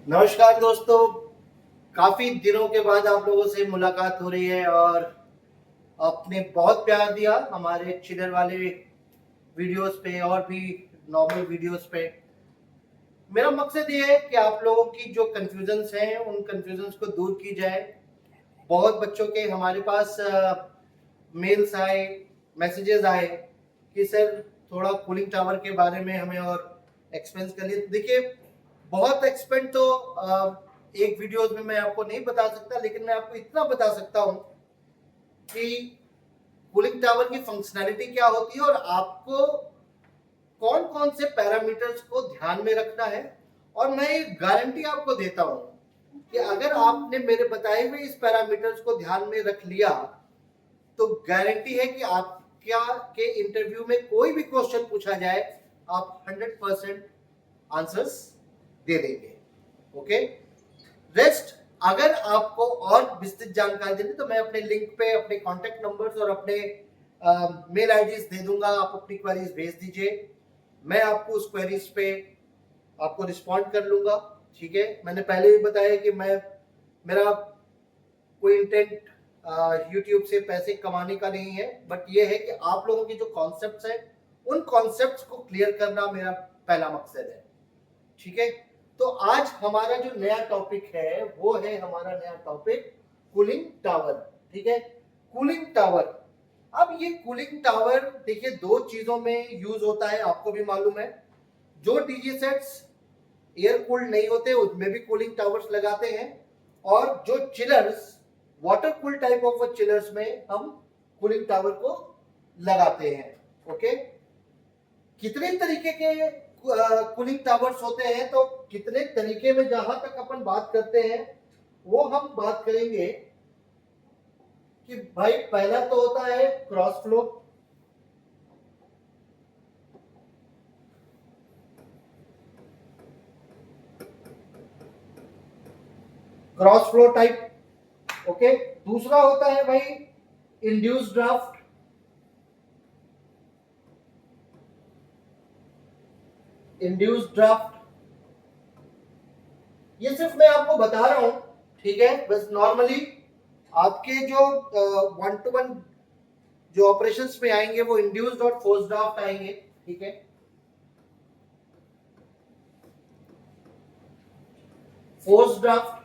नमस्कार दोस्तों। काफी दिनों के बाद आप लोगों से मुलाकात हो रही है और आपने बहुत प्यार दिया हमारे चिलर वाले वीडियोस पे और भी नॉर्मल वीडियोस पे। मेरा मकसद ये है कि आप लोगों की जो कंफ्यूजन्स हैं उन कंफ्यूजन्स को दूर की जाए। बहुत बच्चों के हमारे पास मेल्स आए, मैसेजेस आए कि सर थोड़ा कूलिंग टावर के बारे में हमें और एक्सपेंस करिए। देखिए, बहुत एक्सपेंड तो एक वीडियो में मैं आपको नहीं बता सकता, लेकिन मैं आपको इतना बता सकता हूँ कि कूलिंग टावर की फंक्शनैलिटी क्या होती है और आपको कौन कौन से पैरामीटर्स को ध्यान में रखना है। और मैं एक गारंटी आपको देता हूँ कि अगर आपने मेरे बताए हुए इस पैरामीटर्स को ध्यान में रख लिया तो गारंटी है कि आपका के इंटरव्यू में कोई भी क्वेश्चन पूछा जाए आप 100% आंसर्स दे देंगे। ओके, रेस्ट अगर आपको और विस्तृत जानकारी देनी तो मैं अपने लिंक पे अपने कांटेक्ट नंबर्स और अपने मेल आईडीज दे दूंगा। आप अपनी क्वेरीज भेज दीजिए, मैं आपको उस क्वेरीज पे आपको रिस्पॉन्ड कर लूंगा। ठीक है, मैंने पहले भी बताया कि मेरा कोई इंटेंट यूट्यूब से पैसे कमाने का नहीं है, बट ये है कि आप लोगों के जो कॉन्सेप्ट्स हैं उन कॉन्सेप्ट्स को क्लियर करना मेरा पहला मकसद है। ठीक है, तो आज हमारा जो नया टॉपिक है वो है हमारा नया टॉपिक कूलिंग टावर। ठीक है, कूलिंग टावर। अब ये कूलिंग टावर देखिए दो चीजों में यूज होता है, आपको भी मालूम है। जो डीजी सेट्स एयर कूल्ड नहीं होते उसमें भी कूलिंग टावर्स लगाते हैं, और जो chillers water cool type of chillers में हम कूलिंग टावर को लगाते हैं। ओके, कितने तरीके के कूलिंग टावर्स होते हैं, तो कितने तरीके में जहां तक अपन बात करते हैं वो हम बात करेंगे कि भाई पहला तो होता है cross flow. Cross flow type. Okay, दूसरा होता है भाई इंड्यूस ड्राफ्ट। इंड्यूस ड्राफ्ट ये सिर्फ मैं आपको बता रहा हूं, ठीक है। बस नॉर्मली आपके जो 1-to-1 जो ऑपरेशंस में आएंगे वो इंड्यूस्ड और फोर्स ड्राफ्ट आएंगे। ठीक है, फोर्स ड्राफ्ट,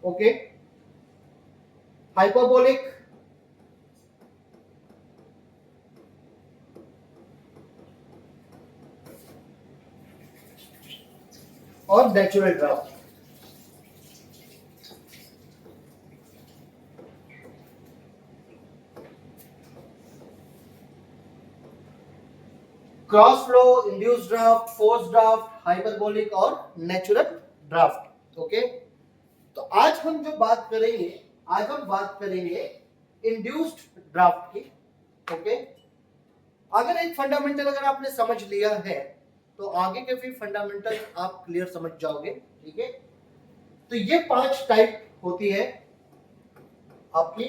ओके, हाइपरबोलिक, और natural draft. Cross flow, induce draft, force draft, hyperbolic और नेचुरल ड्राफ्ट। ओके, तो आज हम जो बात करेंगे, आज हम बात करेंगे इंड्यूस्ड ड्राफ्ट की। ओके, अगर एक फंडामेंटल अगर आपने समझ लिया है तो आगे के भी फंडामेंटल आप क्लियर समझ जाओगे। ठीक है, तो ये 5 टाइप होती है आपकी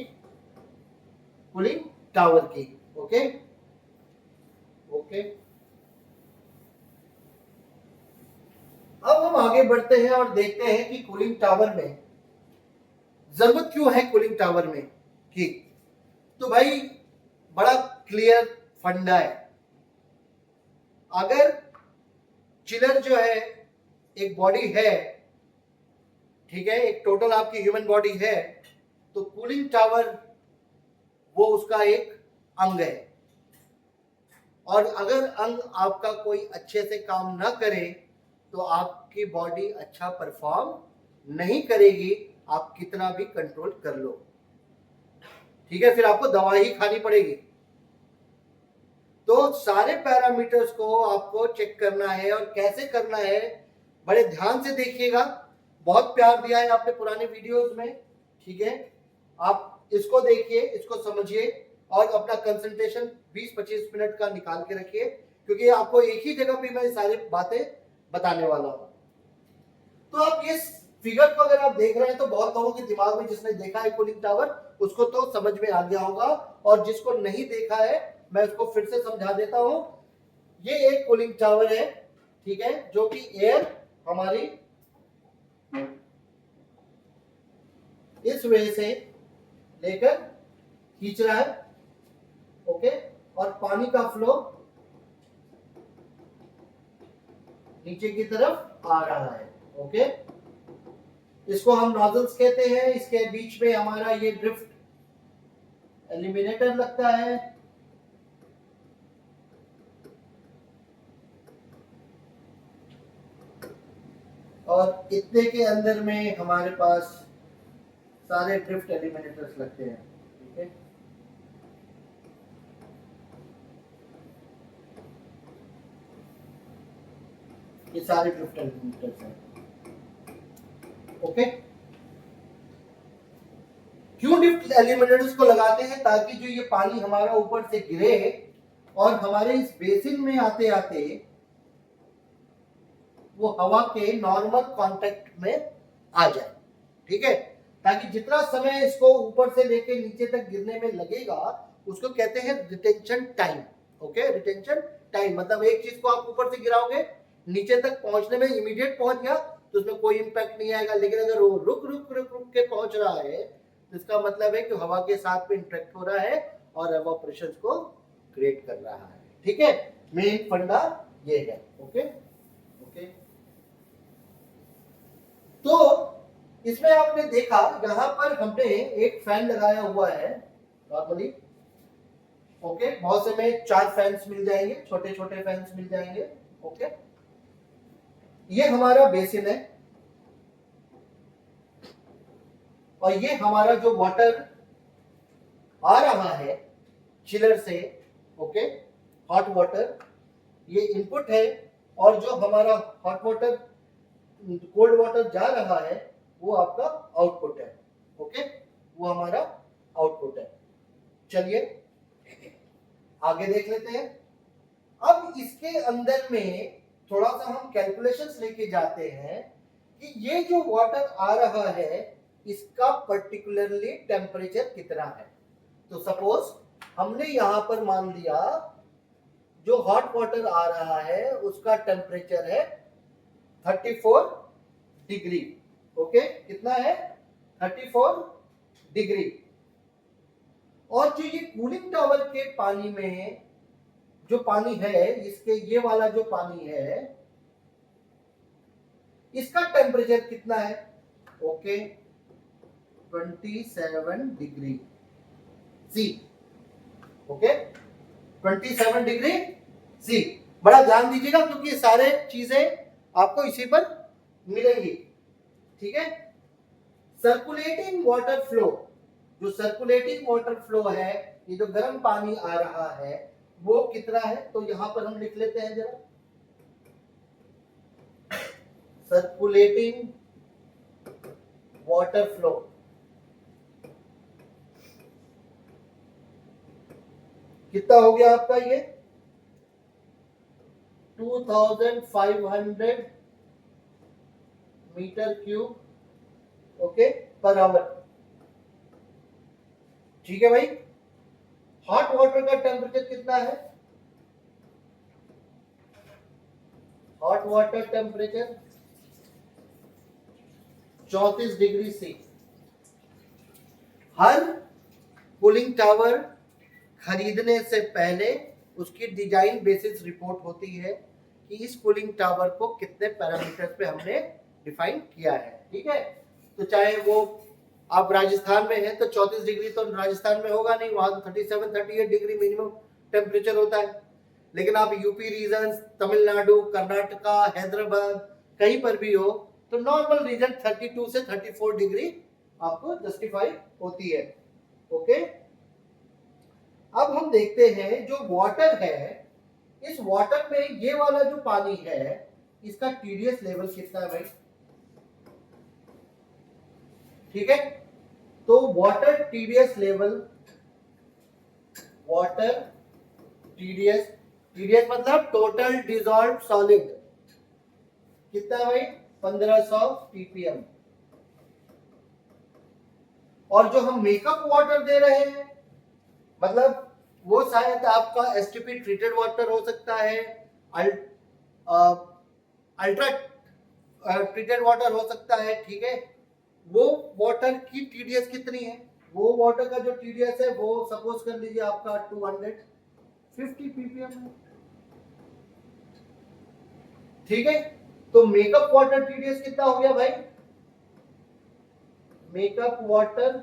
कूलिंग टावर की। ओके ओके, अब हम आगे बढ़ते हैं और देखते हैं कि कूलिंग टावर में जरूरत क्यों है कूलिंग टावर में की। तो भाई बड़ा क्लियर फंडा है। अगर चिलर जो है एक बॉडी है, ठीक है, एक टोटल आपकी ह्यूमन बॉडी है, तो कूलिंग टावर वो उसका एक अंग है। और अगर अंग आपका कोई अच्छे से काम ना करे तो आपकी बॉडी अच्छा परफॉर्म नहीं करेगी, आप कितना भी कंट्रोल कर लो। ठीक है, फिर आपको दवा ही खानी पड़ेगी। तो सारे पैरामीटर्स को आपको चेक करना है, और कैसे करना है बड़े ध्यान से देखिएगा। बहुत प्यार दिया है आपने पुराने वीडियोस में। ठीक है, आप इसको देखिए, इसको समझिए और अपना कंसंट्रेशन 20-25 मिनट का निकाल के रखिए, क्योंकि आपको एक ही जगह पे मैं सारी बातें बताने वाला हूं। तो आप ये फिगर को अगर आप देख रहे हैं तो बहुत लोगों के दिमाग में जिसने देखा है कूलिंग टावर उसको तो समझ में आ गया होगा, और जिसको नहीं देखा है मैं उसको फिर से समझा देता हूं। ये एक कूलिंग टावर है, ठीक है, जो कि एयर हमारी इस वे से लेकर खींच रहा है, ओके, और पानी का फ्लो नीचे की तरफ आ रहा है, ओके। इसको हम नोजल्स कहते हैं। इसके बीच में हमारा ये ड्रिफ्ट एलिमिनेटर लगता है, और इतने के अंदर में हमारे पास सारे ड्रिफ्ट एलिमिनेटर्स लगते हैं, ठीक है। ये सारे ड्रिफ्ट एलिमिनेटर्स हैं, ओके। क्यों ड्रिफ्ट एलिमिनेटर्स को लगाते हैं? ताकि जो ये पानी हमारा ऊपर से गिरे और हमारे इस बेसिन में आते आते वो हवा के नॉर्मल कांटेक्ट में आ जाए, ठीक है। ताकि जितना समय इसको ऊपर से लेके नीचे तक गिरने में लगेगा उसको कहते हैं retention time, okay. Retention time मतलब एक चीज को आप ऊपर से गिराओगे, नीचे तक पहुंचने में इमीडिएट पहुंच गया तो उसमें कोई इंपैक्ट नहीं आएगा, लेकिन अगर वो रुक रुक रुक रुक के पहुंच रहा है तो इसका मतलब है कि हवा के साथ में इंटरेक्ट हो रहा है और एवापोरेशन को क्रिएट कर रहा है, ठीक है। मेन फंडा ये है, ओके ओके। तो इसमें आपने देखा यहां पर हमने एक फैन लगाया हुआ है नॉर्मली, ओके। बहुत से में 4 फैंस मिल जाएंगे, छोटे छोटे फैंस मिल जाएंगे, ओके। ये हमारा बेसिन है और ये हमारा जो वाटर आ रहा है चिलर से, ओके, हॉट वाटर, ये इनपुट है, और जो हमारा हॉट वाटर कोल्ड वाटर जा रहा है वो आपका आउटपुट है, ओके, वो हमारा आउटपुट है। चलिए आगे देख लेते हैं। अब इसके अंदर में थोड़ा सा हम कैलकुलेशंस लेके जाते हैं कि ये जो वाटर आ रहा है इसका पर्टिकुलरली टेम्परेचर कितना है। तो सपोज हमने यहां पर मान लिया जो हॉट वाटर आ रहा है उसका टेम्परेचर है 34 डिग्री, ओके। कितना है? 34 डिग्री। और जो ये कूलिंग टॉवर के पानी में जो पानी है, इसके ये वाला जो पानी है इसका टेम्परेचर कितना है? Okay 27 degree C, okay 27 degree C. बड़ा ध्यान दीजिएगा क्योंकि ये सारे चीजें आपको इसी पर मिलेंगी, ठीक है। सर्कुलेटिंग वाटर फ्लो, जो सर्कुलेटिंग वाटर फ्लो है, ये जो गर्म पानी आ रहा है वो कितना है? तो यहां पर हम लिख लेते हैं जरा, सर्कुलेटिंग वाटर फ्लो कितना हो गया आपका? ये 2500 metre cube, okay, per hour, ठीक है भाई। हॉट वाटर का टेम्परेचर कितना है? Hot water temperature 34 degree C. हर कूलिंग टावर खरीदने से पहले उसकी डिजाइन बेसिस रिपोर्ट होती है कि इस कूलिंग टावर को कितने पैरामीटर्स पे हमने डिफाइन किया है, ठीक है। तो चाहे वो आप राजस्थान में हैं तो 34 डिग्री तो राजस्थान में होगा नहीं, वहां तो 37-38 डिग्री मिनिमम टेम्परेचर होता है। लेकिन आप यूपी रीजन, तमिलनाडु, कर्नाटका, हैदराबाद कहीं पर भी हो तो नॉर्मल रीजन 32 से 34 डिग्री आपको जस्टिफाई होती है, ओके। अब हम देखते हैं जो वाटर है, इस वाटर में ये वाला जो पानी है इसका टीडीएस लेवल कितना है भाई? ठीक है, तो water TDS level, water TDS, TDS मतलब टोटल डिसॉल्व्ड सॉलिड, कितना है भाई? 1500 ppm। और जो हम मेकअप वाटर दे रहे हैं मतलब वो शायद आपका एसटीपी ट्रीटेड वाटर हो सकता है, अल्ट्रा ट्रीटेड वाटर हो सकता है, ठीक है। वो वाटर की टीडीएस कितनी है, वो वाटर का जो टीडीएस है वो सपोज कर लीजिए आपका 250 ppm है, ठीक है। तो मेकअप वाटर टीडीएस कितना हो गया भाई, makeup water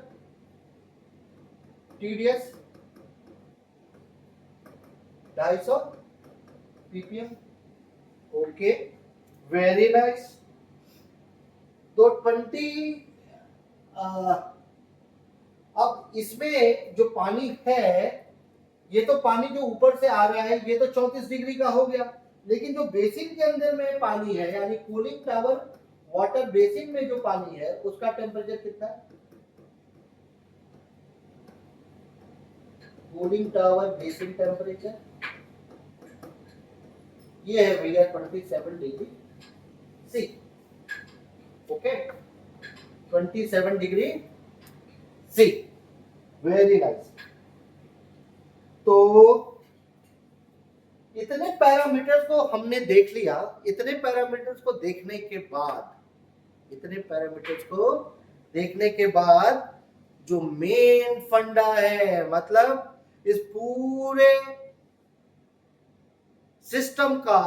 TDS 250 ppm। Okay, very nice. तो 20 अब इसमें जो पानी है, ये तो पानी जो ऊपर से आ रहा है ये तो 34 डिग्री का हो गया, लेकिन जो बेसिन के अंदर में पानी है यानी कूलिंग टावर वाटर बेसिन में जो पानी है उसका टेम्परेचर कितना है, कूलिंग टावर बेसिन टेम्परेचर ये है भैया 27 degree C. Okay, 27 degree C, very nice. तो इतने पैरामीटर्स को हमने देख लिया। इतने पैरामीटर्स को देखने के बाद, इतने पैरामीटर्स को देखने के बाद जो मेन फंडा है, मतलब इस पूरे सिस्टम का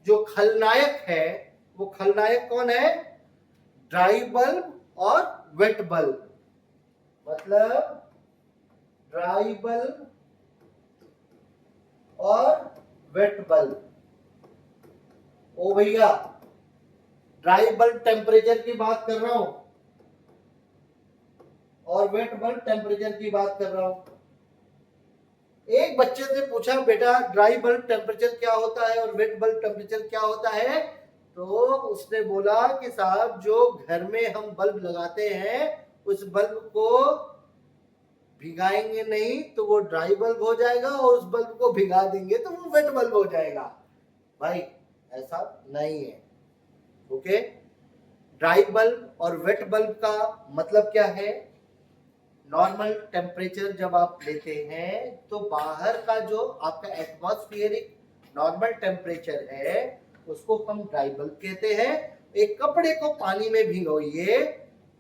जो खलनायक है, वो खलनायक कौन है, ड्राई बल्ब और वेट बल्ब। मतलब ड्राई बल्ब और वेट बल्ब। ओ भैया, ड्राई बल्ब टेम्परेचर की बात कर रहा हूं और वेट बल्ब टेम्परेचर की बात कर रहा हूं। एक बच्चे से पूछा, बेटा ड्राई बल्ब टेम्परेचर क्या होता है और वेट बल्ब टेम्परेचर क्या होता है, तो उसने बोला कि साहब जो घर में हम बल्ब लगाते हैं उस बल्ब को भिगाएंगे नहीं तो वो ड्राई बल्ब हो जाएगा और उस बल्ब को भिगा देंगे तो वो वेट बल्ब हो जाएगा। भाई ऐसा नहीं है। ओके, ड्राई बल्ब और वेट बल्ब का मतलब क्या है, नॉर्मल टेम्परेचर जब आप लेते हैं तो बाहर का जो आपका एटमॉस्फेरिक नॉर्मल टेम्परेचर है उसको हम ड्राई बल्ब कहते हैं। एक कपड़े को पानी में भिगोइए,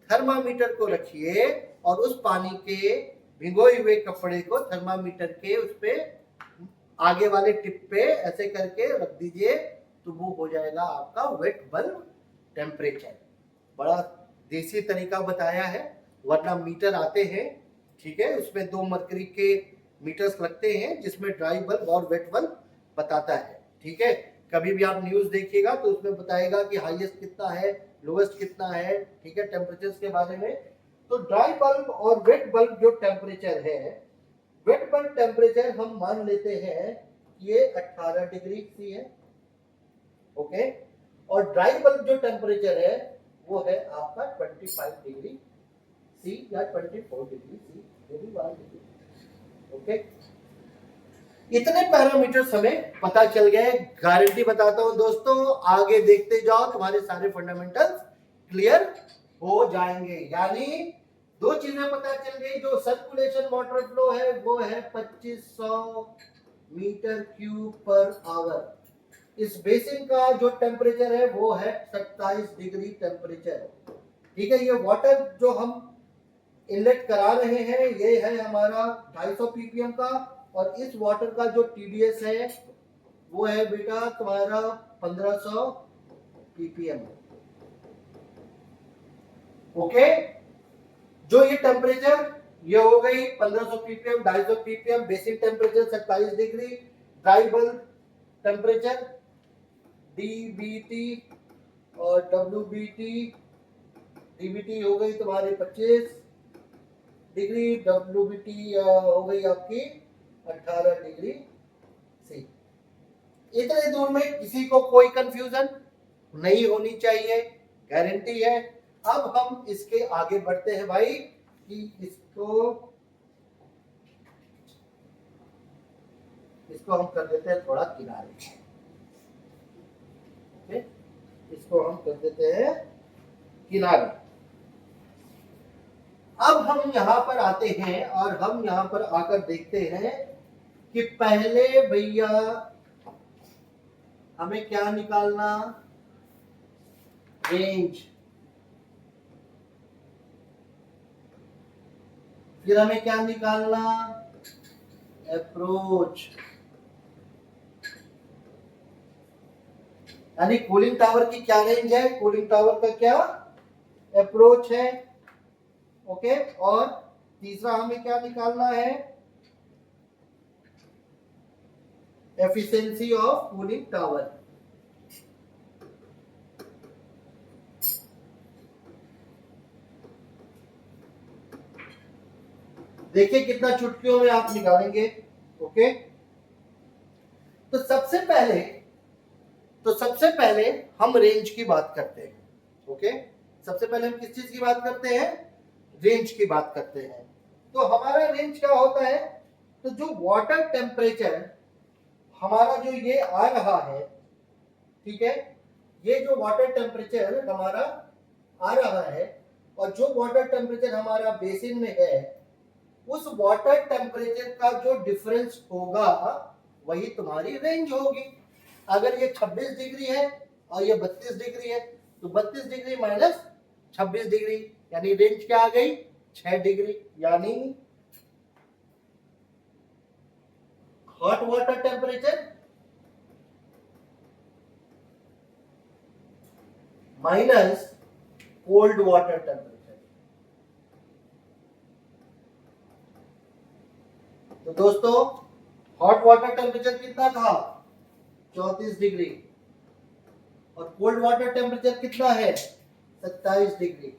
थर्मामीटर को रखिए और उस पानी के भिगोए हुए कपड़े को थर्मामीटर के उस पे आगे वाले टिप पे ऐसे करके रख दीजिए तो वो हो जाएगा आपका वेट बल्ब टेम्परेचर। बड़ा देसी तरीका बताया है, वरना मीटर आते हैं, ठीक है, उसमें 2 मरकरी के मीटर्स लगते हैं जिसमें ड्राई बल्ब और वेट बल्ब बताता है, ठीक है। कभी भी आप न्यूज देखिएगा तो उसमें बताएगा कि हाईएस्ट कितना है, लोएस्ट कितना है, ठीक है, टेम्परेचर्स के बारे में। तो ड्राई बल्ब और वेट बल्ब जो टेम्परेचर है, वेट बल्ब टेम्परेचर हम मान लेते हैं ये 18 डिग्री सी है, ओके, और ड्राई बल्ब जो टेम्परेचर है वो है आपका 25 डिग्री सी या 24 डिग्री सी, ओके। इतने पैरामीटर्स हमें पता चल गए। गारंटी बताता हूं दोस्तों, आगे देखते जाओ तुम्हारे सारे फंडामेंटल्स क्लियर हो जाएंगे। यानी 2 चीजें पता चल गई, जो सर्कुलेशन वाटर फ्लो है वो है 2500 मीटर क्यूब पर आवर। इस बेसिन का जो टेम्परेचर है वो है 27 डिग्री टेम्परेचर, ठीक है। ये वाटर जो हम इनलेट करा रहे हैं ये है हमारा 250 ppm का, और इस वाटर का जो टीडीएस है वो है बेटा तुम्हारा 1500 ppm। ओके, जो ये टेम्परेचर ये हो गई 1500 ppm, 250 ppm, basic temperature 27 degree, dry bulb temperature DBT और डब्ल्यूबीटी। डीबीटी हो गई तुम्हारी 25 डिग्री, डब्ल्यूबीटी हो गई आपकी 18 डिग्री सी। इतने दूर में किसी को कोई कंफ्यूजन नहीं होनी चाहिए, गारंटी है। अब हम इसके आगे बढ़ते हैं भाई कि इसको हम कर देते हैं थोड़ा किनारे, ओके, इसको हम कर देते हैं किनारे। अब हम यहां पर आते हैं और हम यहां पर आकर देखते हैं कि पहले भैया हमें क्या निकालना, रेंज। फिर हमें क्या निकालना, अप्रोच। यानी कूलिंग टावर की क्या रेंज है, कूलिंग टावर का क्या अप्रोच है। ओके, और तीसरा हमें क्या निकालना है, एफिशिएंसी ऑफ कूलिंग टावर। देखिए कितना चुटकियों में आप निकालेंगे। ओके, तो सबसे पहले हम रेंज की बात करते हैं। ओके, सबसे पहले हम किस चीज की बात करते हैं, रेंज की बात करते हैं। तो हमारा रेंज क्या होता है, तो जो वाटर टेम्परेचर हमारा जो ये आ रहा है, ठीक है, ये जो वाटर टेम्परेचर हमारा आ रहा है और जो वाटर टेम्परेचर हमारा बेसिन में है, उस वाटर टेम्परेचर का जो डिफरेंस होगा वही तुम्हारी रेंज होगी। अगर ये 26 डिग्री है और ये 32 डिग्री है, तो 32 डिग्री माइनस 26 डिग्री यानी रेंज क्या आ गई, 6 डिग्री। यानी hot water temperature minus cold water temperature. तो दोस्तों हॉट वाटर टेम्परेचर कितना था, 34 डिग्री, और कोल्ड वाटर टेम्परेचर कितना है, 27 डिग्री।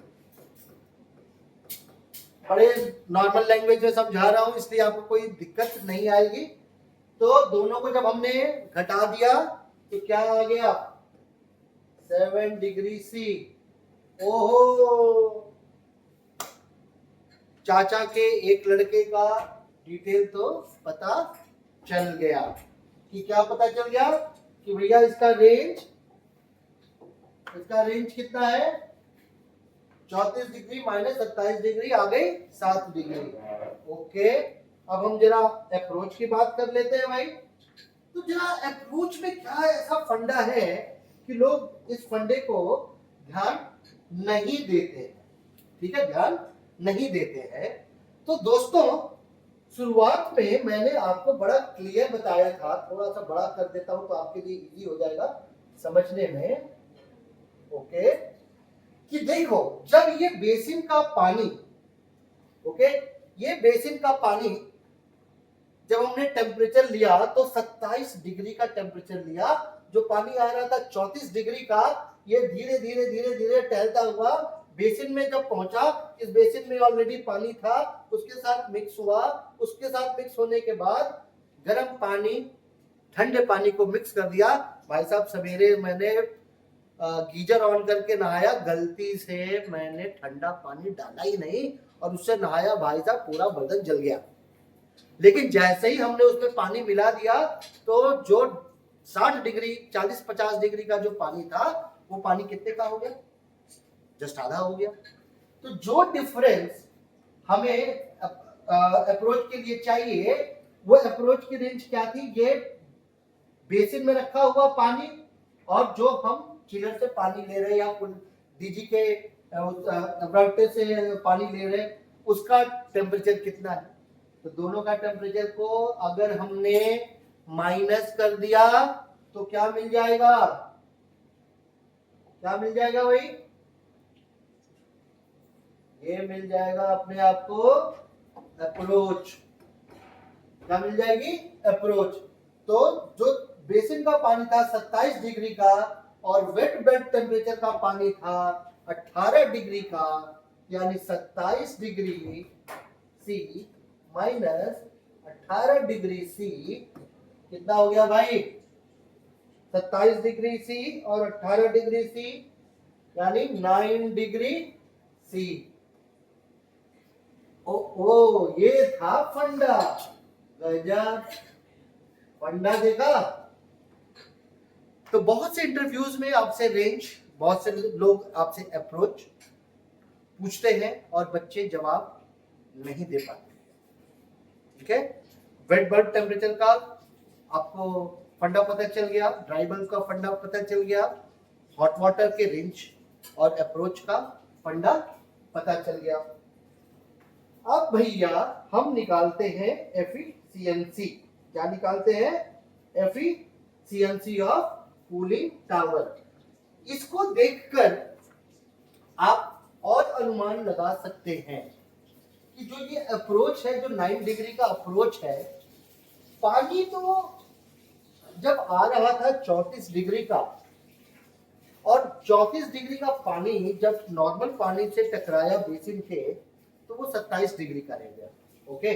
बड़े नॉर्मल लैंग्वेज में समझा रहा हूं इसलिए आपको कोई दिक्कत नहीं आएगी। तो दोनों को जब हमने घटा दिया तो क्या आ गया, 7 डिग्री सी। ओहो, चाचा के एक लड़के का डिटेल तो पता चल गया। कि क्या पता चल गया, कि भैया इसका रेंज कितना है, 34 डिग्री माइनस 27 डिग्री आ गई 7 डिग्री। ओके, अब हम जरा अप्रोच की बात कर लेते हैं भाई। तो जरा अप्रोच में क्या ऐसा फंडा है कि लोग इस फंडे को ध्यान नहीं देते, ठीक है, ध्यान नहीं देते हैं। तो दोस्तों शुरुआत में मैंने आपको बड़ा क्लियर बताया था, थोड़ा सा बड़ा कर देता हूं तो आपके लिए इजी हो जाएगा समझने में। ओके, कि देखो जब ये बेसिन का पानी, ओके, ये बेसिन का पानी जब हमने टेम्परेचर लिया तो 27 डिग्री का टेम्परेचर लिया। जो पानी आ रहा था 34 डिग्री का, ये धीरे धीरे धीरे धीरे टहलता हुआ बेसिन में जब पहुंचा, इस बेसिन में ऑलरेडी पानी था, उसके साथ मिक्स हुआ। उसके साथ मिक्स होने के बाद गर्म पानी ठंडे पानी को मिक्स कर दिया। भाई साहब सवेरे मैंने गीजर ऑन करके नहाया, गलती से मैंने ठंडा पानी डाला ही नहीं और उससे नहाया, भाई साहब पूरा बदन जल गया। लेकिन जैसे ही हमने उसमें पानी मिला दिया तो जो 60 डिग्री 40-50 डिग्री का जो पानी था वो पानी कितने का हो गया, जस्ट आधा हो गया। तो जो डिफरेंस हमें अप्रोच के लिए चाहिए, वो अप्रोच की रेंज क्या थी, ये बेसिन में रखा हुआ पानी और जो हम चिलर से पानी ले रहे हैं या डीजी के एब्राल्टे से पानी ले रहे हैं, उसका टेम्परेचर कितना है। तो दोनों का टेम्परेचर को अगर हमने माइनस कर दिया तो क्या मिल जाएगा, क्या मिल जाएगा भाई, ये मिल जाएगा अपने आप को अप्रोच। क्या मिल जाएगी, अप्रोच। तो जो बेसिन का पानी था 27 डिग्री का और वेट बेड टेम्परेचर का पानी था 18 डिग्री का, यानी 27 degree C minus 18 degree C कितना हो गया भाई, 27 डिग्री सी और 18 डिग्री सी यानी 9 डिग्री सी। ओ ये था फंडा, गजब फंडा देखा। तो बहुत से इंटरव्यूज में आपसे रेंज, बहुत से लोग आपसे अप्रोच पूछते हैं और बच्चे जवाब नहीं दे पाते, ठीक है। वेट बल्ब टेम्परेचर का आपको फंडा पता चल गया, ड्राई बल्ब का फंडा पता चल गया, हॉट वाटर के रेंज और अप्रोच का फंडा पता चल गया। अब भैया हम निकालते हैं एफिशिएंसी। क्या निकालते हैं? Efficiency of cooling tower. इसको देखकर आप और अनुमान लगा सकते हैं कि जो ये अप्रोच है, जो 9 डिग्री का अप्रोच है, पानी तो जब आ रहा था 34 डिग्री का, और 34 डिग्री का पानी जब नॉर्मल पानी से टकराया बेसिन के, तो वो 27 डिग्री का रह गया। ओके,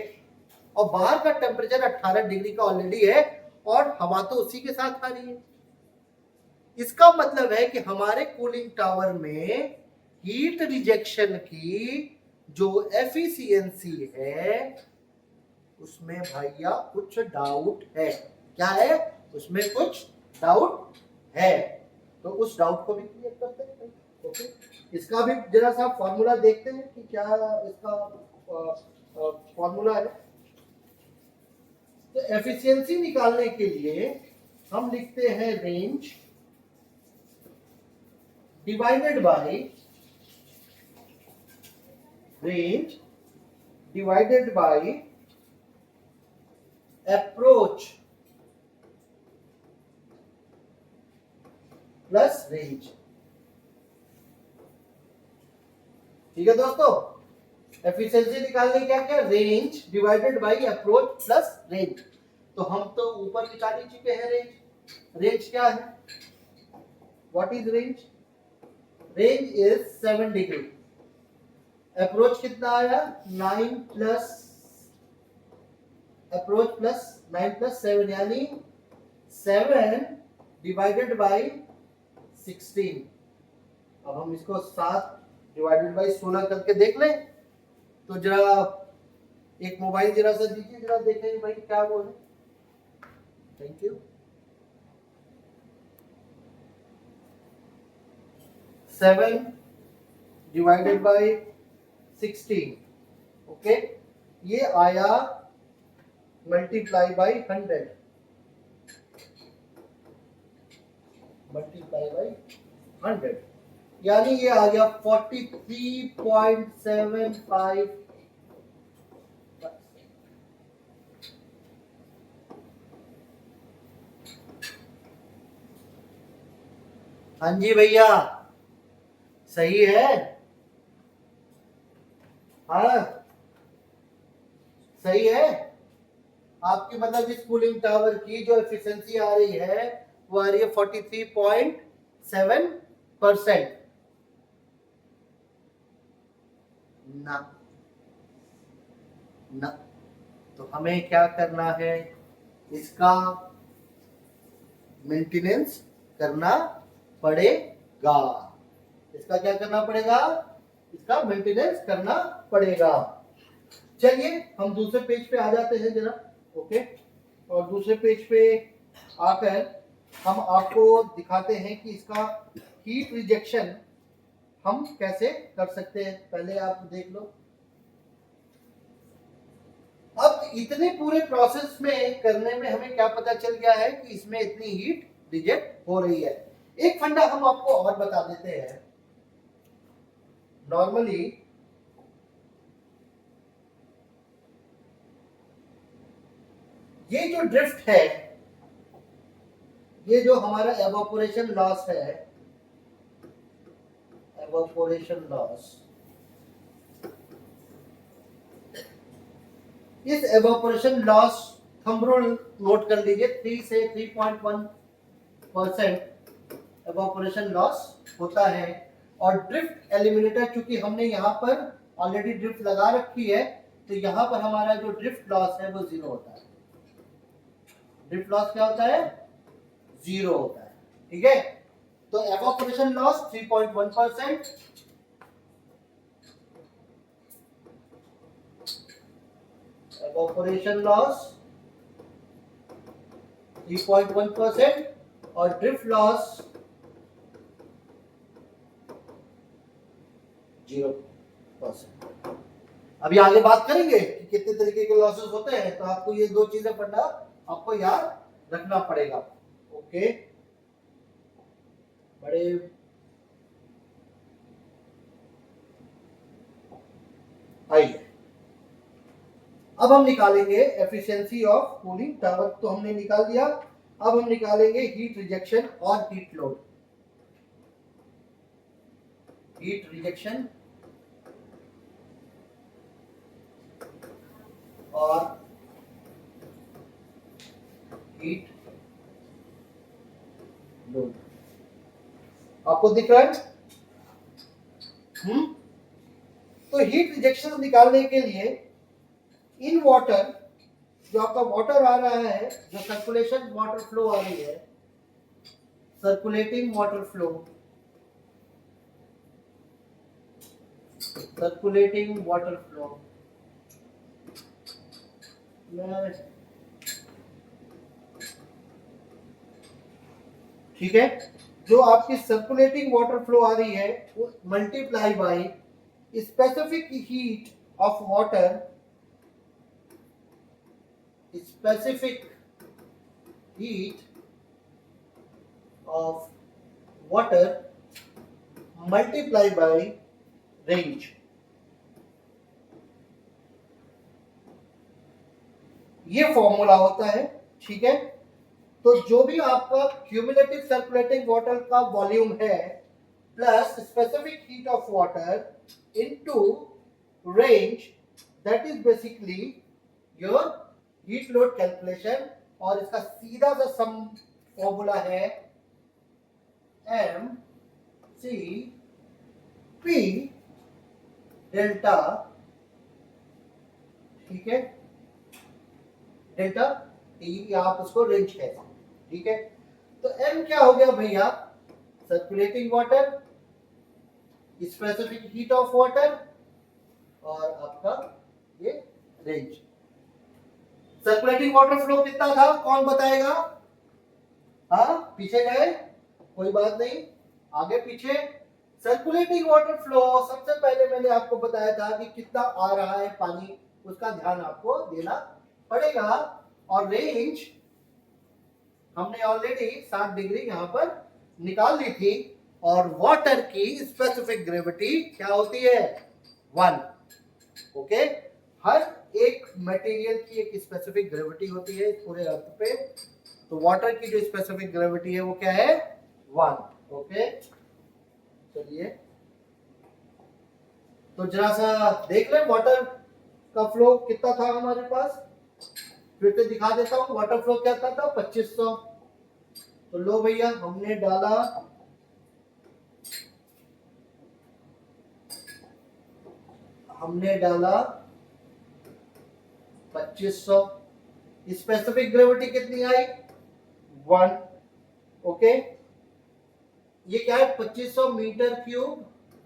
और बाहर का टेम्परेचर 18 डिग्री का ऑलरेडी है और हवा तो उसी के साथ आ रही है। इसका मतलब है कि हमारे कूलिंग टावर में हीट रिजेक्शन की जो एफिशिएंसी है उसमें भैया कुछ डाउट है। क्या है? उसमें कुछ डाउट है। तो उस डाउट को भी क्लियर करते हैं। ओके, इसका भी जरा सा फॉर्मूला देखते हैं कि क्या इसका फॉर्मूला है। तो एफिशिएंसी निकालने के लिए हम लिखते हैं range divided by approach plus range. ठीक है दोस्तों, एफिशिएंसी निकालने क्या क्या? Range divided by approach plus range. तो हम तो ऊपर निकाल ही चुके हैं रेंज। रेंज क्या है? What is range? Range is 7 degree. Approach कितना आया? 9 प्लस अप्रोच प्लस 9 प्लस 7 यानी 7 डिवाइडेड बाय 16। अब हम इसको 7 डिवाइडेड बाय 16 करके देख लें। तो जरा एक मोबाइल जरा सा दीजिए, जरा देखें भाई क्या वो है। Thank you. 7 divided by 16। Okay, ये आया मल्टीप्लाई बाय 100। मल्टीप्लाई बाय 100 यानी ये आ गया 43.75। हाँ जी भैया, सही है। हाँ सही है। आपकी मतलब इस कूलिंग टावर की जो एफिशिएंसी आ रही है वो आ रही है 43.7%। ना ना, तो हमें क्या करना है? इसका मेंटेनेंस करना पड़ेगा। इसका क्या करना पड़ेगा? इसका मेंटेनेंस करना पड़ेगा। चलिए हम दूसरे पेज पे आ जाते हैं जरा। ओके, और दूसरे पेज पे आकर हम आपको दिखाते हैं कि इसका हीट रिजेक्शन हम कैसे कर सकते हैं। पहले आप देख लो। अब इतने पूरे प्रोसेस में करने में हमें क्या पता चल गया है कि इसमें इतनी हीट रिजेक्ट हो रही है। एक फंडा हम आपको और बता देते हैं। नॉर्मली ये जो ड्रिफ्ट है, ये जो हमारा एवापोरेशन लॉस है, एवापोरेशन लॉस, इस evaporation loss thumb rule note कर लीजिए। 3 से 3.1% एवापोरेशन लॉस होता है। और ड्रिफ्ट एलिमिनेटर, चूंकि हमने यहाँ पर ऑलरेडी ड्रिफ्ट लगा रखी है, तो यहाँ पर हमारा जो ड्रिफ्ट लॉस है वो 0 होता है। ड्रिफ्ट लॉस क्या होता है? 0 होता है। ठीक है, तो एवापोरेशन लॉस 3.1%, एवापोरेशन लॉस 3.1% और ड्रिफ्ट लॉस 0%। अभी आगे बात करेंगे कि कितने तरीके के लॉसेस होते हैं, तो आपको ये दो चीजें पढ़ना आपको याद रखना पड़ेगा। ओके, बड़े आइए अब हम निकालेंगे एफिशिएंसी ऑफ कूलिंग टावर, तो हमने निकाल दिया। अब हम निकालेंगे हीट रिजेक्शन और हीट लोड। हीट रिजेक्शन और हीट लोड आपको दिख रहा है? तो हीट रिजेक्शन निकालने के लिए इन वाटर, जो आपका वाटर आ रहा है, जो सर्कुलेशन वाटर फ्लो आ रही है, circulating water flow, circulating water flow, ठीक है, जो आपकी सर्कुलेटिंग वाटर फ्लो आ रही है वो multiply by specific heat of water, specific heat of water multiply by range. ये फॉर्मूला होता है, ठीक है। तो जो भी आपका क्यूमुलेटिव सर्कुलेटिंग वाटर का वॉल्यूम है plus specific heat of water into range, that is basically your heat load calculation. और इसका सीधा सा सम फॉर्मूला है एम सी पी डेल्टा, ठीक है, डेल्टा टी, या आप उसको रेंज कहते हैं, ठीक है। तो एम क्या हो गया भैया? Circulating water, specific heat of water और आपका ये रेंज। सर्कुलेटिंग वाटर फ्लो कितना था, कौन बताएगा? हाँ, पीछे गए, कोई बात नहीं, आगे पीछे। सर्कुलेटिंग वाटर फ्लो सबसे पहले मैंने आपको बताया था कि कितना आ रहा है पानी, उसका ध्यान आपको देना पड़ेगा। और रेंज हमने ऑलरेडी 60 डिग्री यहां पर निकाल ली थी। और वाटर की स्पेसिफिक ग्रेविटी क्या होती है? 1। ओके, हर एक मटेरियल की एक स्पेसिफिक ग्रेविटी होती है इस पूरे अर्थ पे। तो वाटर की जो स्पेसिफिक ग्रेविटी है वो क्या है? 1। ओके, चलिए तो जरा सा देख लें वाटर का फ्लो कितना था हमारे पास। फिर से दिखा देता हूं, वाटर फ्लो क्या था 2500। तो लो भैया, हमने डाला हमने डाला 2500। स्पेसिफिक ग्रेविटी कितनी आई? 1। ओके, ये क्या है? 2500 metre cube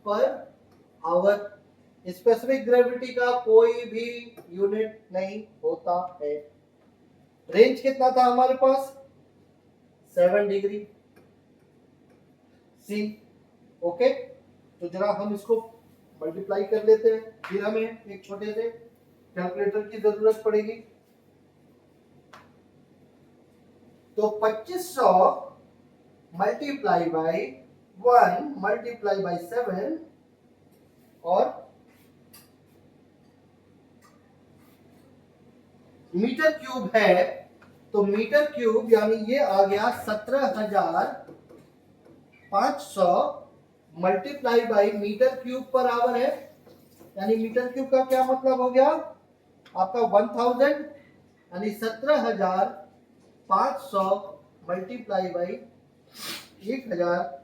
per hour. Specific gravity का कोई भी यूनिट नहीं होता है। रेंज कितना था हमारे पास? 7 डिग्री सी। ओके, तो जरा हम इसको मल्टीप्लाई कर लेते हैं, फिर हमें एक छोटे से कैलकुलेटर की जरूरत पड़ेगी। तो 2500 मल्टीप्लाई बाय 1 मल्टीप्लाई बाय 7 और मीटर क्यूब है, तो मीटर क्यूब यानी ये आ गया 17,500 multiply by meter cube per hour है। यानी मीटर क्यूब का क्या मतलब हो गया आपका? 1000, यानी 17,500 मल्टीप्लाई बाय 1000,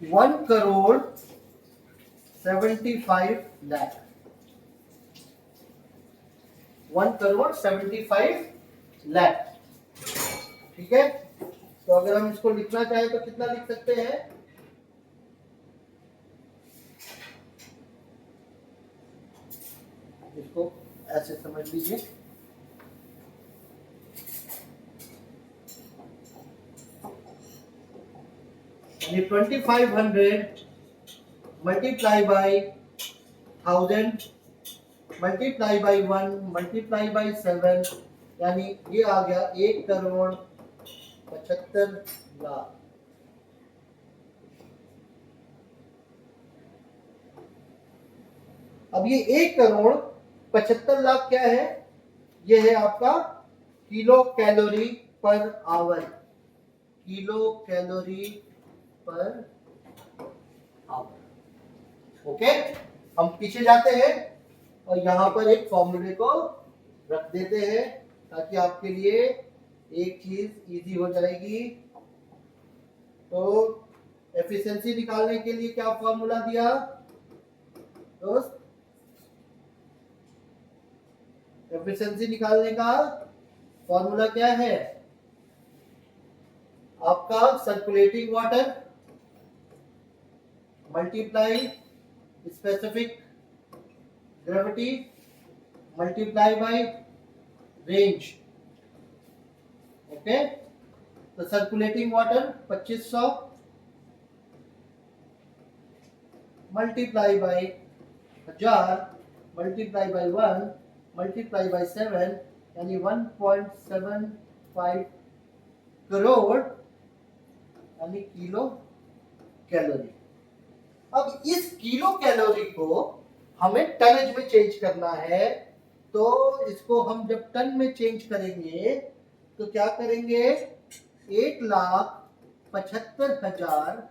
1,75,00,000, 1,75,00,000, ठीक है। तो अगर हम इसको लिखना चाहें तो कितना लिख सकते हैं? इसको ऐसे समझ लीजिए, यानी 2500 multiply by 1000 multiply by 1 multiply by 7, यानी ये आ गया 1,75,00,000। अब ये 1,75,00,000 क्या है? ये है आपका kilo calorie per hour, kilo calorie per hour. Okay, हम पीछे जाते हैं और यहां पर एक फॉर्मूले को रख देते हैं ताकि आपके लिए एक चीज इजी हो जाएगी। तो एफिशिएंसी निकालने के लिए क्या फॉर्मूला दिया दोस्त? एफिशिएंसी निकालने का फॉर्मूला क्या है आपका? Circulating water multiply specific gravity multiply by range. Okay, तो circulating water 2500 multiply by 1000 multiply by 1 multiply by 7, यानी 1.75 करोड़, यानी किलो कैलोरी। अब इस किलो कैलोरी को हमें टनेज में चेंज करना है, तो इसको हम जब टन में चेंज करेंगे तो क्या करेंगे? 1,75,000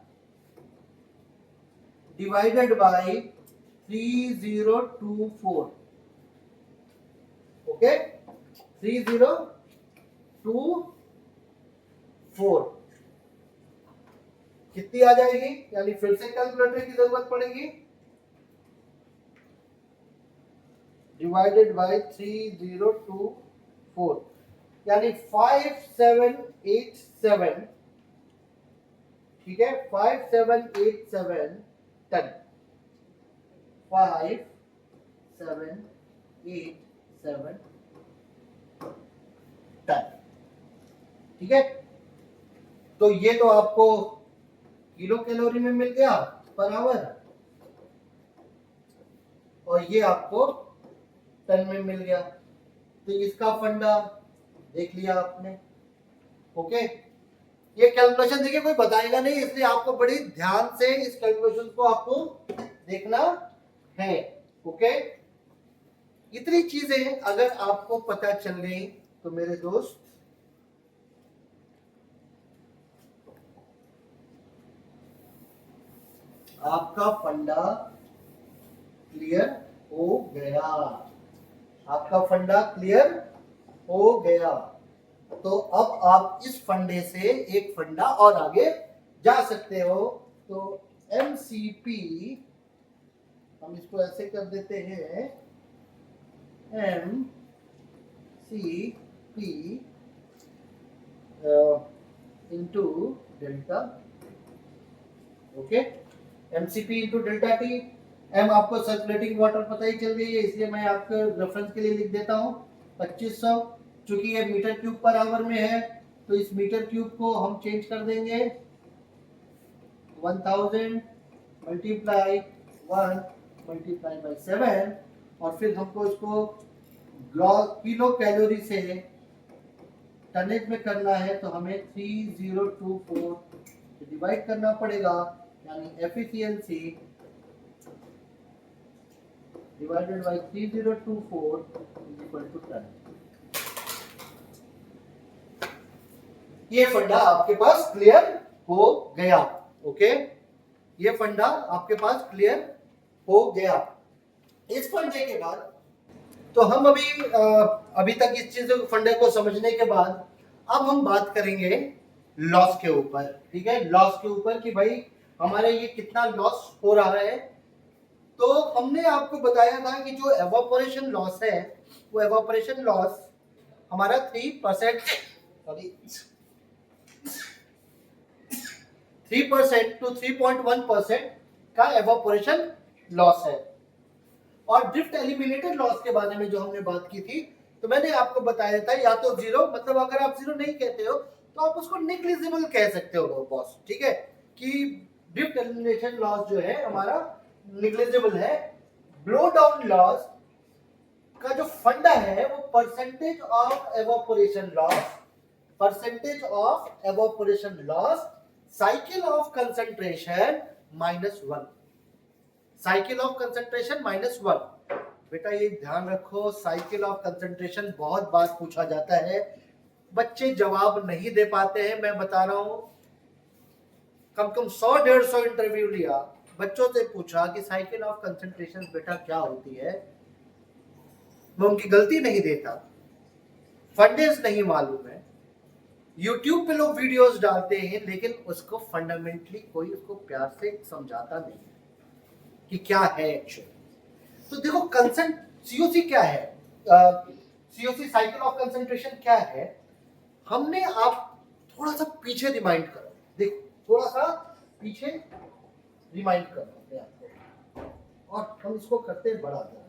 डिवाइडेड बाय 3024। ओके, 3024 कितनी आ जाएगी? यानी फिर से कैलकुलेटर की जरूरत पड़ेगी। डिवाइडेड बाय 3024, यानी 5787। ठीक है, 5787 टन, 5787 टन। ठीक है, तो ये तो आपको किलो कैलोरी में मिल गया पर आवर, और ये आपको टन में मिल गया। तो इसका फंडा देख लिया आपने। ओके, ये कैलकुलेशन देखिए कोई बताएगा नहीं, इसलिए आपको बड़ी ध्यान से इस कैलकुलेशन को आपको देखना है। ओके, इतनी चीजें अगर आपको पता चल गई तो मेरे दोस्त आपका फंडा क्लियर हो गया, आपका फंडा क्लियर हो गया। तो अब आप इस फंडे से एक फंडा और आगे जा सकते हो। तो एमसीपी, हम इसको ऐसे कर देते हैं, MCP into delta. Okay, MCP into delta T. M आपको सर्कुलेटिंग वाटर पता ही चल गई है, इसलिए मैं आपके रेफरेंस के लिए लिख देता हूँ 2500। चूंकि ये मीटर क्यूब पर आवर में है तो इस मीटर क्यूब को हम चेंज कर देंगे 1000 मल्टीप्लाई 1 मल्टीप्लाई बाय 7, और फिर हमको इसको किलो कैलोरी से टनेज में करना है, तो हमें 3024 डिवाइड करना पड़ेगा, यानी efficiency divided by 3024 is equal to ton. ये फंडा आपके पास क्लियर हो गया। ओके, ये फंडा आपके पास क्लियर हो गया। इस फंडे के बाद तो हम अभी तक इस चीज फंडे को समझने के बाद अब हम बात करेंगे लॉस के ऊपर। ठीक है, लॉस के ऊपर कि भाई हमारे ये कितना लॉस हो रहा है। तो हमने आपको बताया था कि जो एवापोरेशन लॉस है वो एवापोरेशन लॉस हमारा 3% 3% टू 3.1% का एवापोरेशन लॉस है। और ड्रिफ्ट एलिमिनेटेड लॉस के बारे में जो हमने बात की थी, तो मैंने आपको बताया था या तो जीरो, मतलब अगर आप जीरो नहीं कहते हो तो आप उसको नेग्लिजिबल कह सकते हो बॉस। ठीक है, कि ड्रिफ्ट एलिमिनेशन लॉस जो है हमारा नेग्लिजिबल है। ब्लो डाउन लॉस का जो फंडा है वो percentage of evaporation loss cycle of concentration -1, cycle of concentration -1। बेटा ये ध्यान रखो, साइकिल ऑफ कंसंट्रेशन बहुत बार पूछा जाता है, बच्चे जवाब नहीं दे पाते हैं। मैं बता रहा हूं, कम से कम 100-150 इंटरव्यू लिया, बच्चों से पूछा कि साइकिल ऑफ कंसंट्रेशन बेटा क्या होती है। मैं उनकी गलती नहीं देता, फंडेज नहीं मालूम है, यूट्यूब पे लोग वीडियोस डालते हैं, लेकिन उसको फंडामेंटली कोई उसको प्यार से समझाता नहीं है कि क्या है एक्चुअली। तो देखो सीओसी क्या है, सीओसी साइकिल ऑफ कंसंट्रेशन क्या है, हमने आप थोड़ा सा पीछे रिमाइंड करो, देखो थोड़ा सा पीछे रिमाइंड करो आपको, और हम इसको करते हैं बड़ा जरा।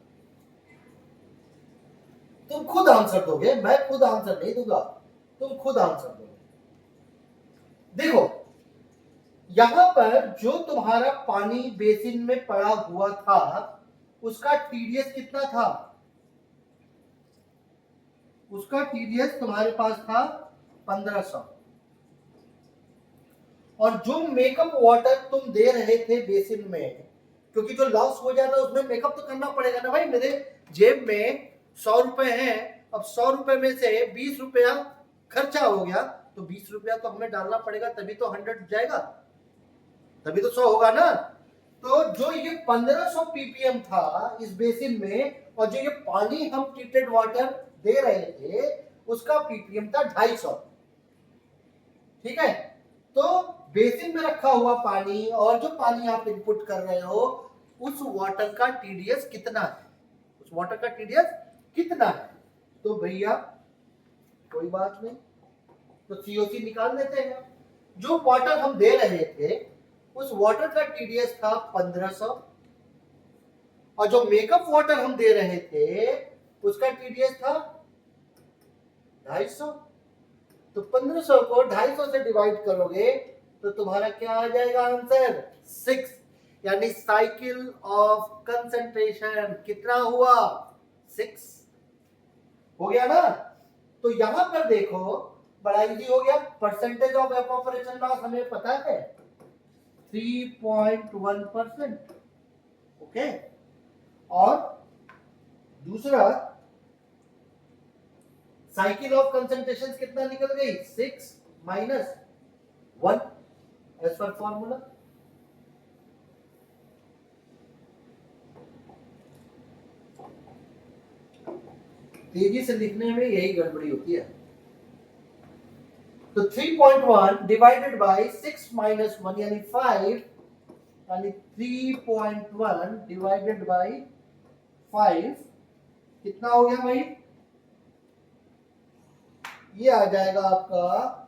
तुम खुद आंसर दोगे, मैं खुद आंसर नहीं दूंगा, तुम खुद आंसर दोगे। देखो यहां पर जो तुम्हारा पानी बेसिन में पड़ा हुआ था उसका टीडीएस कितना था, उसका टीडीएस तुम्हारे पास था 1500, और जो मेकअप वाटर तुम दे रहे थे बेसिन में, क्योंकि जो लॉस हो जाता है उसमें मेकअप तो करना पड़ेगा ना भाई। मेरे जेब में 100 रुपए है, अब 100 रुपए में से 20 रुपया खर्चा हो गया, तो 20 रुपया तो हमें डालना पड़ेगा, तभी तो 100 जाएगा, तभी तो 100 होगा ना। तो जो ये 1500 ppm था इस बेसिन में, और जो ये पानी हम ट्रीटेड वाटर दे रहे थे उसका ppm था 250। ठीक है, तो बेसिन में रखा हुआ पानी और जो पानी आप इनपुट कर रहे हो उस वाटर का टीडीएस कितना है, उस वाटर का टीडीएस कितना है। तो भैया कोई बात नहीं, तो सीओसी निकाल देते हैं। जो वाटर हम दे रहे थे उस वाटर का टीडीएस था 1500, और जो मेकअप वाटर हम दे रहे थे उसका टीडीएस था 250। तो 1500 को 250 से डिवाइड करोगे तो तुम्हारा क्या आ जाएगा आंसर, 6। यानी साइकिल ऑफ कंसंट्रेशन कितना हुआ, 6 हो गया ना। तो यहां पर देखो बड़ा इजी हो गया, परसेंटेज ऑफ एवापोरेशन लॉस हमें पता है 3.1%। ओके, और दूसरा साइकिल ऑफ कंसंट्रेशन कितना निकल गई, 6 माइनस 1 एज पर फॉर्मूला। तेजी से लिखने में यही गड़बड़ी होती है। तो 3.1 डिवाइडेड बाय 6 माइनस 1 यानी 5, यानी 3.1 डिवाइडेड बाय 5 कितना हो गया भाई, ये आ जाएगा आपका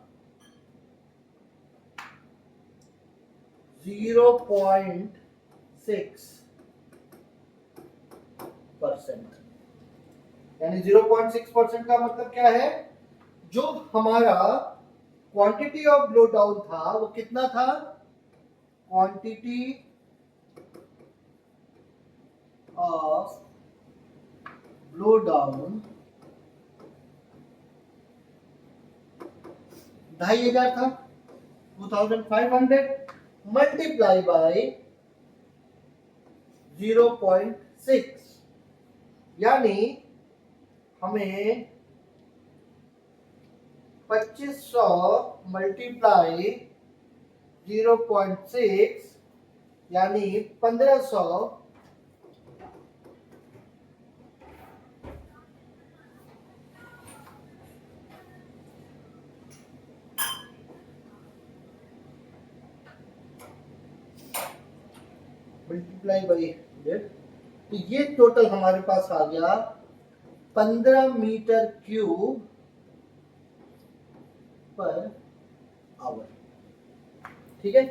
0.6%। यानी 0.6% का मतलब क्या है, जो हमारा क्वांटिटी ऑफ ब्लो डाउन था वो कितना था, क्वांटिटी ऑफ ब्लो डाउन 2500 था, 2500 मल्टीप्लाई बाय 0.6, यानी हमें 2500 मल्टीप्लाई 0.6 यानी 1500 मल्टीप्लाई बाई 100, तो ये टोटल हमारे पास आ गया 15 मीटर क्यूब पर आवर। ठीक है,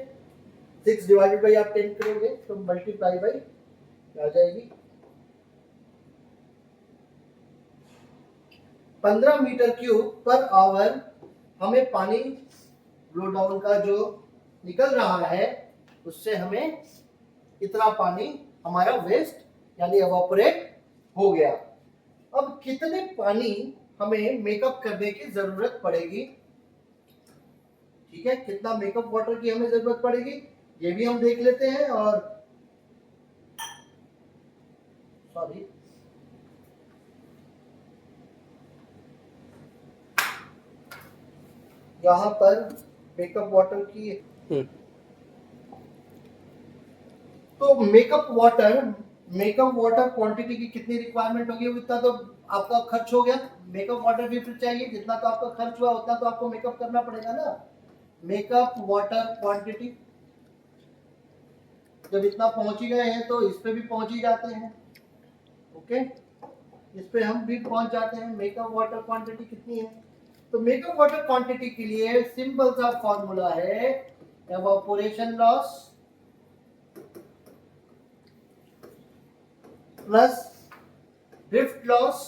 6 डिवाइडेड बाई आप 10 करोगे तो मल्टीप्लाई बाई आ जाएगी 15 मीटर क्यूब पर आवर। हमें पानी ब्लो डाउन का जो निकल रहा है उससे हमें इतना पानी हमारा वेस्ट यानी एवापोरेट हो गया। अब कितने पानी हमें मेकअप करने की जरूरत पड़ेगी, ठीक है, कितना मेकअप वाटर की हमें जरूरत पड़ेगी ये भी हम देख लेते हैं। और सॉरी, यहाँ पर मेकअप वाटर की, तो मेकअप वाटर क्वांटिटी की कितनी रिक्वायरमेंट होगी, उतना तो आपका खर्च हो गया। मेकअप वाटर भी फिर चाहिए, जितना तो आपका खर्च हुआ उतना तो आपको मेकअप करना पड़ेगा ना। मेकअप वाटर क्वांटिटी जब इतना पहुंच ही गए हैं तो इस पे भी पहुंच ही जाते हैं। ओके, इस पे हम भी पहुंच जाते हैं। मेकअप वाटर क्वांटिटी कितनी है, तो मेकअप वाटर क्वांटिटी के लिए सिंपल सा फॉर्मूला है evaporation loss plus drift loss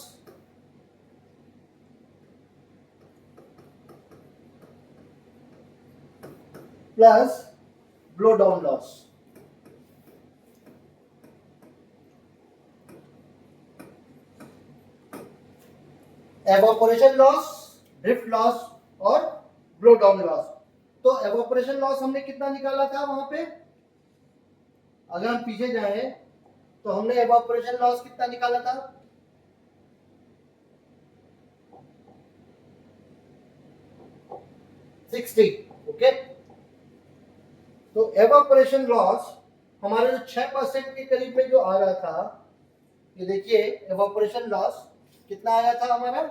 plus blow down loss. Evaporation loss, drift loss और ब्लो डाउन लॉस। तो एवापोरेशन लॉस हमने कितना निकाला था वहां पे, अगर हम पीछे जाए तो हमने एवापोरेशन लॉस कितना निकाला था, 60। ओके, तो एवापोरेशन लॉस हमारे जो 6% के करीब में जो आ रहा था, ये देखिए एवापोरेशन लॉस कितना आया था हमारा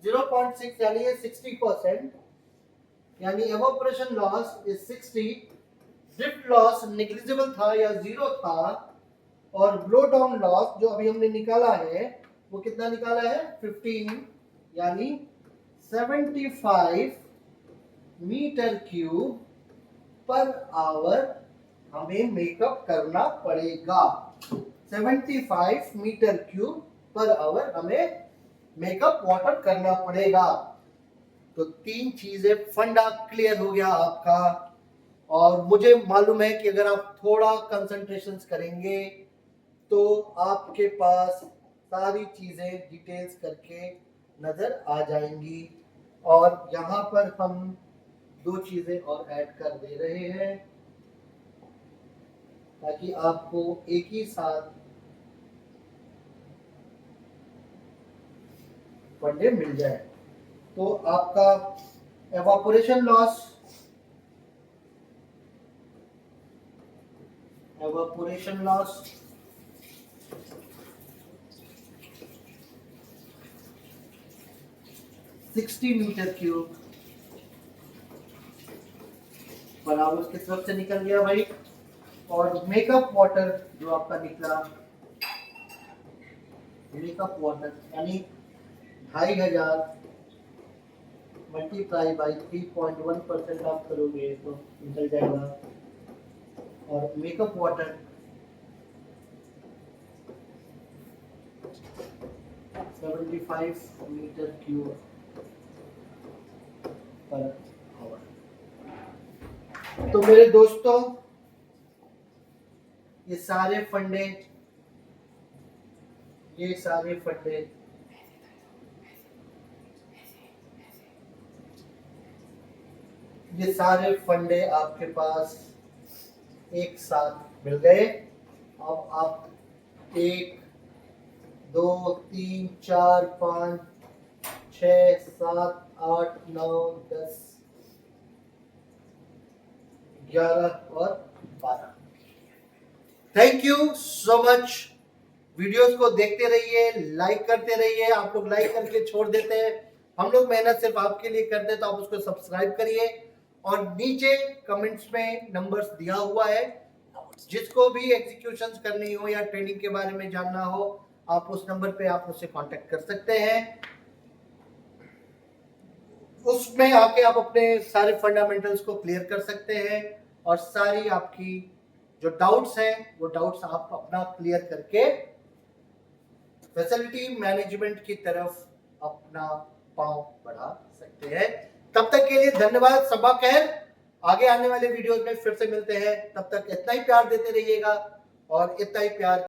0.6, यानी ये 60%, यानी evaporation loss is 60। Drift loss negligible था या जीरो था, और ब्लो डाउन लॉस जो अभी हमने निकाला है वो कितना निकाला है 15, यानी 75 मीटर क्यूब पर आवर हमें मेकअप करना पड़ेगा। 75 मीटर क्यूब पर आवर हमें मेकअप वाटर करना पड़ेगा। तो तीन चीजें, फंडा क्लियर हो गया आपका। और मुझे मालूम है कि अगर आप थोड़ा कंसंट्रेशन करेंगे तो आपके पास सारी चीजें डिटेल्स करके नजर आ जाएंगी। और यहाँ पर हम दो चीजें और ऐड कर दे रहे हैं ताकि आपको एक ही साथ फंडे मिल जाए। तो आपका evaporation loss 60 meter cube per hour की तरफ से निकल गया भाई। और मेकअप वाटर जो आपका निकला, मेकअप वाटर यानी 2500 मल्टीप्लाई बाई 3.1% आप करोगे तो निकल जाएगा। और makeup water 75 meter cube per hour. तो मेरे दोस्तों, ये सारे फंडे आपके पास एक साथ मिल गए। अब आप 1 2 3 4 5 6 7 8 9 10 11 और 12। Thank you so much. Videos को देखते रहिए, लाइक करते रहिए। आप लोग लाइक करके छोड़ देते हैं, हम लोग मेहनत सिर्फ आपके लिए करते हैं, तो आप उसको सब्सक्राइब करिए। और नीचे कमेंट्स में नंबर्स दिया हुआ है, जिसको भी एग्जीक्यूशंस करनी हो या ट्रेनिंग के बारे में जानना हो, आप उस नंबर पे आप मुझसे कांटेक्ट कर सकते हैं। उसमें आके आप अपने सारे फंडामेंटल्स को क्लियर कर सकते हैं और सारी आपकी जो डाउट्स हैं वो डाउट्स आप अपना क्लियर करके फैसिलिटी मैनेजमेंट की तरफ अपना पांव बढ़ा सकते हैं। तब तक के लिए धन्यवाद, सबा खैर। आगे आने वाले वीडियोस में फिर से मिलते हैं, तब तक इतना ही प्यार देते रहिएगा और इतना ही प्यार